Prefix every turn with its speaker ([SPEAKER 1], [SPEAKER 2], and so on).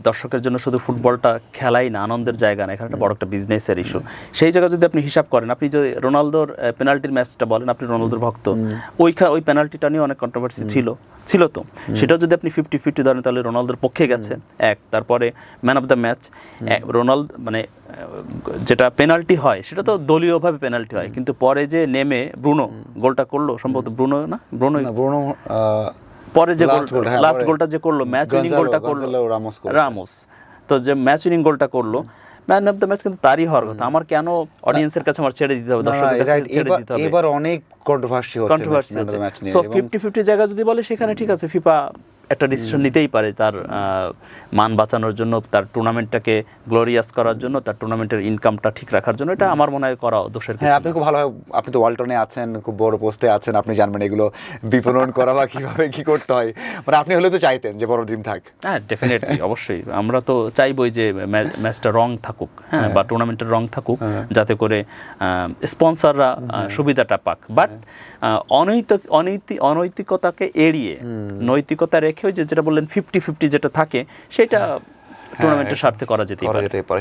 [SPEAKER 1] দর্শকের জন্য শুধু ফুটবলটা খেলাই না, আনন্দের জায়গা না, এখানে একটা বড় একটা বিজনেসের ইস্যু। সেই জায়গায় যদি আপনি হিসাব করেন, আপনি যদি রোনালদোর পেনাল্টির ম্যাচটা বলেন, আপনি রোনালদোর ভক্ত, ওই পেনাল্টিটা নিয়ে অনেক কন্ট্রোভার্সি ছিল তো, সেটাও যদি আপনি 50-50 ধরেন তাহলে রোনালদোর পক্ষে গেছে এক। তারপরে man of the match Ronaldo, মানে যেটা পেনাল্টি হয় সেটা তো দলীয়ভাবে পেনাল্টি হয়, কিন্তু পরে যে নেমে ব্রুনো গোলটা করলো, সম্ভবত ব্রুনো পরে যে লাস্ট গোলটা যে করলো, ম্যাচ উইনিং গোলটা করলো রামোস, তো যে ম্যাচ উইনিং গোলটা করলো, ম্যান অফ দ্য ম্যাচ কিন্তু তারই হওয়ার কথা। আমার কেন অডিয়েন্সের কাছে আমার ছেড়ে দিতে হবে, দর্শকের কাছে ছেড়ে দিতে হবে?
[SPEAKER 2] এবার অনেক কন্ট্রোভার্সি হচ্ছে ম্যাচ নিয়ে।
[SPEAKER 1] সো 50-50 জায়গা যদি বলে, সেখানে ঠিক আছে, ফিফা একটা ডিসিশন নিতেই পারে তার মান বাঁচানোর জন্য, তার টুর্নামেন্টটাকে গ্লোরিয়াস করার জন্য, তার টুর্নামেন্টের ইনকামটা ঠিক রাখার জন্য। এটা আমার মনে হয় করা দোষের কিছু
[SPEAKER 2] হ্যাঁ,
[SPEAKER 1] না।
[SPEAKER 2] আপনি খুব ভালো, আপনি তো ওয়ালটনে আছেন, খুব বড় পোস্টে আছেন, আপনি জানবেন এগুলো বিপণন করা বা কিভাবে কি করতে হয়। মানে আপনি হলে তো চাইতেন যে বড় টিম থাক।
[SPEAKER 1] হ্যাঁ, ডেফিনেটলি, অবশ্যই আমরা তো চাইবই যে ম্যাচটা রং থাকুক, হ্যাঁ, বা টুর্নামেন্টের রং থাকুক, যাতে করে স্পন্সররা সুবিধাটা পাক। বাট অনৈতিকতাকে এড়িয়ে নৈতিকতা রেখেও যেটা বললেন 50-50 যেটা থাকে, সেটা টুর্নামেন্টের স্বার্থে করা যেতেই পারে।